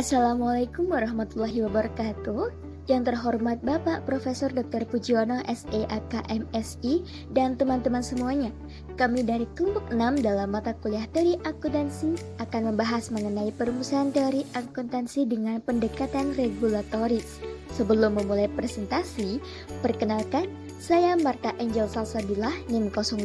Assalamualaikum warahmatullahi wabarakatuh. Yang terhormat Bapak Profesor Dr. Pujiono SEAK MSI dan teman-teman semuanya. Kami dari kelompok 6 dalam mata kuliah teori akuntansi akan membahas mengenai perumusan teori akuntansi dengan pendekatan regulatoris. Sebelum memulai presentasi, perkenalkan saya Marta Angel Salsabila NIM 060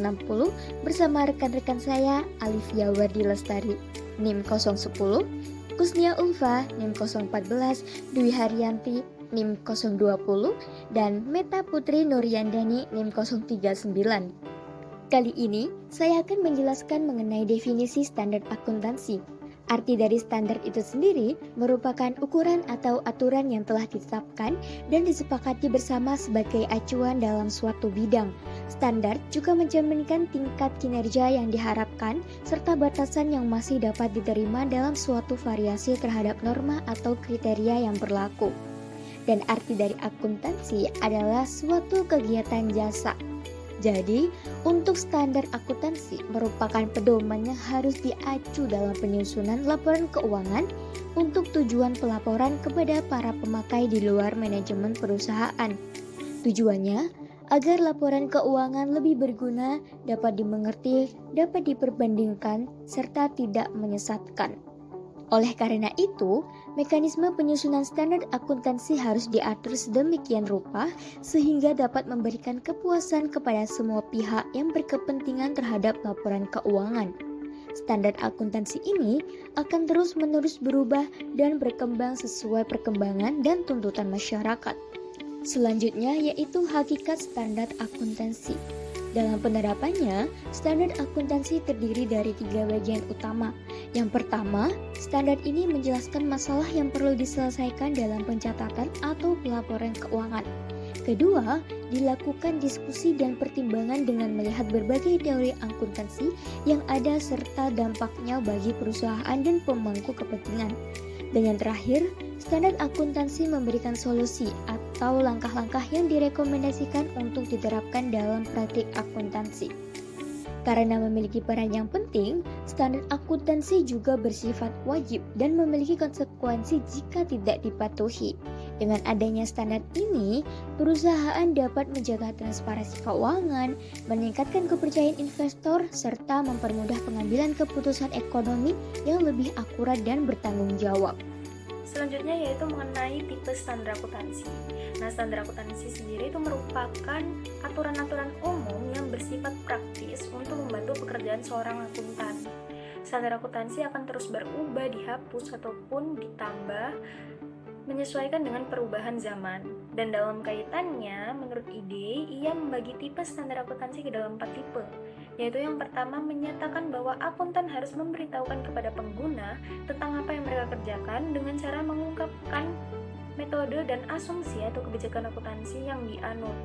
bersama rekan-rekan saya Alivia Wardi Lestari NIM 010, Kusnia Ulfa NIM 014, Dwi Haryanti NIM 020, dan Meta Putri Nuryandani NIM 039. Kali ini saya akan menjelaskan mengenai definisi standar akuntansi. Arti dari standar itu sendiri merupakan ukuran atau aturan yang telah ditetapkan dan disepakati bersama sebagai acuan dalam suatu bidang. Standar juga mencerminkan tingkat kinerja yang diharapkan serta batasan yang masih dapat diterima dalam suatu variasi terhadap norma atau kriteria yang berlaku. Dan arti dari akuntansi adalah suatu kegiatan jasa. Jadi, untuk standar akuntansi merupakan pedoman yang harus diacu dalam penyusunan laporan keuangan untuk tujuan pelaporan kepada para pemakai di luar manajemen perusahaan. Tujuannya agar laporan keuangan lebih berguna, dapat dimengerti, dapat diperbandingkan, serta tidak menyesatkan. Oleh karena itu, mekanisme penyusunan standar akuntansi harus diatur sedemikian rupa sehingga dapat memberikan kepuasan kepada semua pihak yang berkepentingan terhadap laporan keuangan. Standar akuntansi ini akan terus-menerus berubah dan berkembang sesuai perkembangan dan tuntutan masyarakat. Selanjutnya yaitu hakikat standar akuntansi. Dalam penerapannya, standar akuntansi terdiri dari 3 bagian utama. Yang pertama, standar ini menjelaskan masalah yang perlu diselesaikan dalam pencatatan atau pelaporan keuangan. Kedua, dilakukan diskusi dan pertimbangan dengan melihat berbagai teori akuntansi yang ada serta dampaknya bagi perusahaan dan pemangku kepentingan. Dan yang terakhir, standar akuntansi memberikan solusi atau langkah-langkah yang direkomendasikan untuk diterapkan dalam praktik akuntansi. Karena memiliki peran yang penting, standar akuntansi juga bersifat wajib dan memiliki konsekuensi jika tidak dipatuhi. Dengan adanya standar ini, perusahaan dapat menjaga transparansi keuangan, meningkatkan kepercayaan investor, serta mempermudah pengambilan keputusan ekonomi yang lebih akurat dan bertanggung jawab. Selanjutnya yaitu mengenai tipe standar akuntansi. Nah, standar akuntansi sendiri itu merupakan aturan-aturan umum yang bersifat praktis untuk membantu pekerjaan seorang akuntan. Standar akuntansi akan terus berubah, dihapus, ataupun ditambah menyesuaikan dengan perubahan zaman. Dan dalam kaitannya, menurut IDE, ia membagi tipe standar akuntansi ke dalam 4 tipe, yaitu yang pertama menyatakan bahwa akuntan harus memberitahukan kepada pengguna tentang apa yang mereka kerjakan dengan cara mengungkapkan metode dan asumsi atau kebijakan akuntansi yang dianut.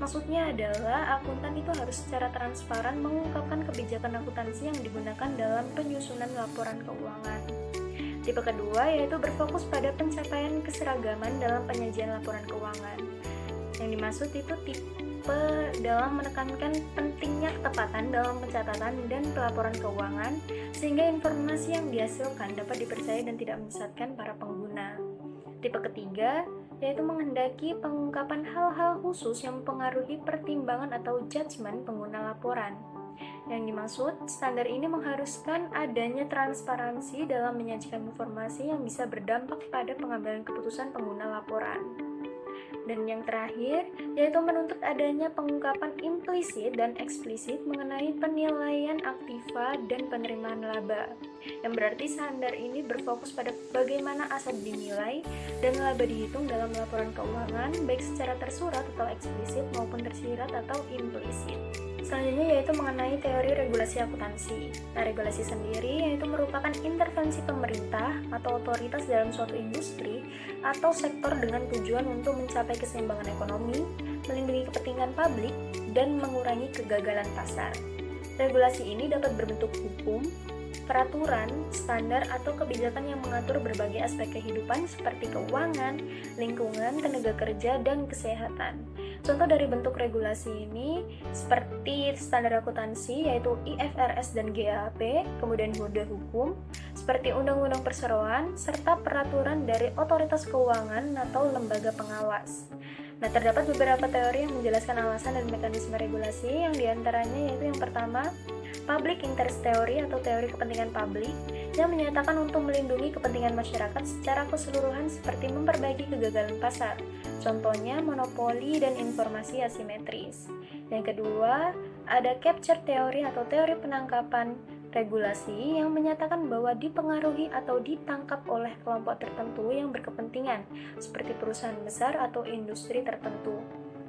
Maksudnya adalah akuntan itu harus secara transparan mengungkapkan kebijakan akuntansi yang digunakan dalam penyusunan laporan keuangan. Tipe kedua yaitu berfokus pada pencapaian keseragaman dalam penyajian laporan keuangan. Yang dimaksud itu tipe dalam menekankan pentingnya ketepatan dalam pencatatan dan pelaporan keuangan sehingga informasi yang dihasilkan dapat dipercaya dan tidak menyesatkan para pengguna. Tipe ketiga yaitu menghendaki pengungkapan hal-hal khusus yang mempengaruhi pertimbangan atau judgement pengguna laporan. Yang dimaksud, standar ini mengharuskan adanya transparansi dalam menyajikan informasi yang bisa berdampak pada pengambilan keputusan pengguna laporan. Dan yang terakhir, yaitu menuntut adanya pengungkapan implisit dan eksplisit mengenai penilaian aktiva dan penerimaan laba. Yang berarti standar ini berfokus pada bagaimana aset dinilai dan laba dihitung dalam laporan keuangan, baik secara tersurat atau eksplisit maupun tersirat atau implisit. Selanjutnya yaitu mengenai teori regulasi akuntansi. Nah, regulasi sendiri yaitu merupakan intervensi pemerintah atau otoritas dalam suatu industri atau sektor dengan tujuan untuk mencapai keseimbangan ekonomi, melindungi kepentingan publik, dan mengurangi kegagalan pasar. Regulasi ini dapat berbentuk hukum, peraturan, standar, atau kebijakan yang mengatur berbagai aspek kehidupan seperti keuangan, lingkungan, tenaga kerja, dan kesehatan. Contoh dari bentuk regulasi ini seperti standar akuntansi yaitu IFRS dan GAAP, kemudian kode hukum, seperti undang-undang perseroan serta peraturan dari otoritas keuangan atau lembaga pengawas. Nah, terdapat beberapa teori yang menjelaskan alasan dan mekanisme regulasi, yang diantaranya yaitu yang pertama, public interest theory atau teori kepentingan publik, yang menyatakan untuk melindungi kepentingan masyarakat secara keseluruhan seperti memperbaiki kegagalan pasar, contohnya monopoli dan informasi asimetris. Yang kedua, ada capture theory atau teori penangkapan regulasi yang menyatakan bahwa dipengaruhi atau ditangkap oleh kelompok tertentu yang berkepentingan, seperti perusahaan besar atau industri tertentu.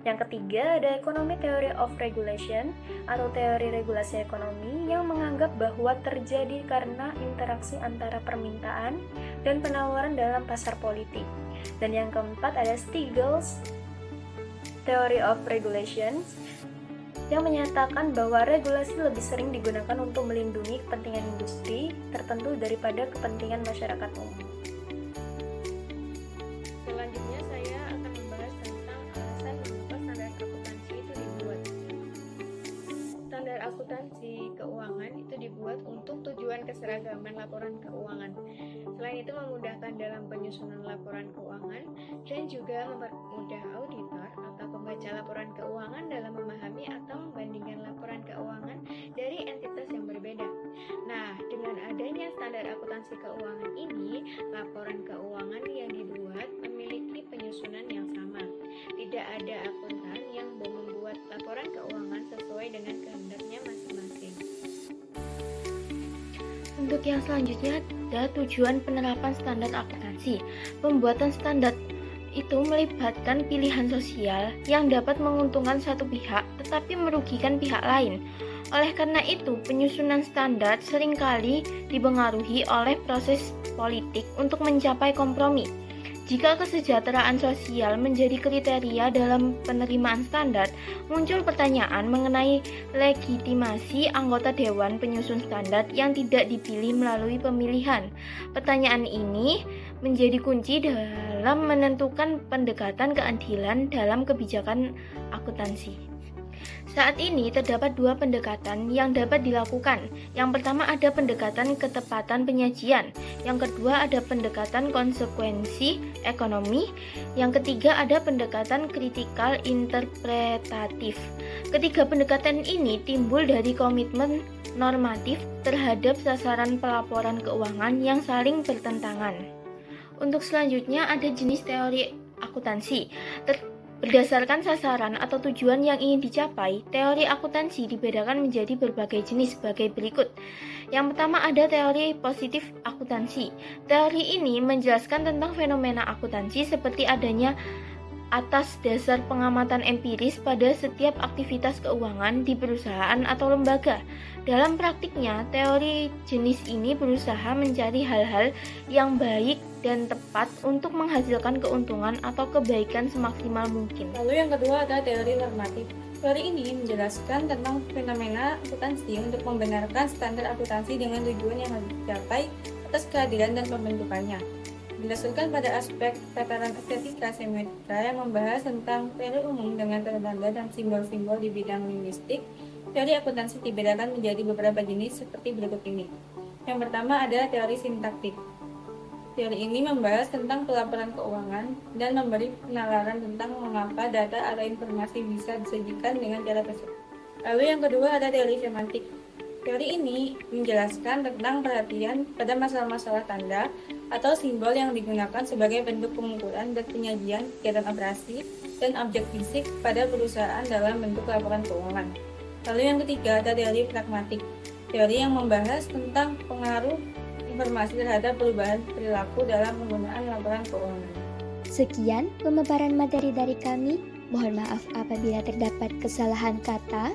Yang ketiga, ada economic theory of regulation atau teori regulasi ekonomi yang menganggap bahwa terjadi karena interaksi antara permintaan dan penawaran dalam pasar politik. Dan yang keempat, ada Stiglitz theory of regulation yang menyatakan bahwa regulasi lebih sering digunakan untuk melindungi kepentingan industri tertentu daripada kepentingan masyarakat umum. Selanjutnya saya akan membahas tentang alasan mengapa standar akuntansi itu dibuat. Standar akuntansi keuangan itu dibuat untuk tujuan keseragaman laporan keuangan. Selain itu memudahkan dalam penyusunan laporan keuangan dan juga mempermudah auditor atau pembaca laporan keuangan dalam memahami atau membandingkan laporan keuangan dari entitas yang berbeda. Nah, dengan adanya standar akuntansi keuangan ini, laporan keuangan yang dibuat memiliki penyusunan yang sama. Tidak ada akuntan yang membuat laporan keuangan sesuai dengan kehendaknya masing-masing. Untuk yang selanjutnya ada tujuan penerapan standar akuntansi. Pembuatan standar itu melibatkan pilihan sosial yang dapat menguntungkan satu pihak tetapi merugikan pihak lain. Oleh karena itu, penyusunan standar seringkali dipengaruhi oleh proses politik untuk mencapai kompromi. Jika kesejahteraan sosial menjadi kriteria dalam penerimaan standar, muncul pertanyaan mengenai legitimasi anggota Dewan Penyusun Standar yang tidak dipilih melalui pemilihan. Pertanyaan ini menjadi kunci dalam menentukan pendekatan keadilan dalam kebijakan akuntansi. Saat ini terdapat dua pendekatan yang dapat dilakukan. Yang pertama ada pendekatan ketepatan penyajian, yang kedua ada pendekatan konsekuensi ekonomi, yang ketiga ada pendekatan kritikal interpretatif. Ketiga pendekatan ini timbul dari komitmen normatif terhadap sasaran pelaporan keuangan yang saling bertentangan. Untuk selanjutnya ada jenis teori akuntansi. Berdasarkan sasaran atau tujuan yang ingin dicapai, teori akuntansi dibedakan menjadi berbagai jenis sebagai berikut. Yang pertama ada teori positif akuntansi. Teori ini menjelaskan tentang fenomena akuntansi seperti adanya atas dasar pengamatan empiris pada setiap aktivitas keuangan di perusahaan atau lembaga. Dalam praktiknya, teori jenis ini berusaha mencari hal-hal yang baik dan tepat untuk menghasilkan keuntungan atau kebaikan semaksimal mungkin. Lalu yang kedua ada teori normatif. Teori ini menjelaskan tentang fenomena akuntansi untuk membenarkan standar akuntansi dengan tujuan yang harus dicapai atas keadilan dan pembentukannya. Berdasarkan pada aspek tataran estetika semiotika yang membahas tentang teori umum dengan tanda-tanda dan simbol-simbol di bidang linguistik, teori akuntansi dibedakan menjadi beberapa jenis seperti berikut ini. Yang pertama adalah teori sintaktik. Teori ini membahas tentang pelaporan keuangan dan memberi penalaran tentang mengapa data atau informasi bisa disajikan dengan cara tersebut. Lalu yang kedua ada teori semantik. Teori ini menjelaskan tentang perhatian pada masalah-masalah tanda atau simbol yang digunakan sebagai bentuk pengukuran dan penyajian kegiatan operasi dan objek fisik pada perusahaan dalam bentuk laporan keuangan. Lalu yang ketiga ada teori pragmatik. Teori yang membahas tentang pengaruh informasi terhadap perubahan perilaku dalam penggunaan laporan keuangan. Sekian pemaparan materi dari kami. Mohon maaf apabila terdapat kesalahan kata.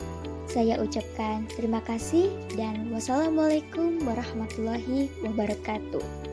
Saya ucapkan terima kasih dan wassalamualaikum warahmatullahi wabarakatuh.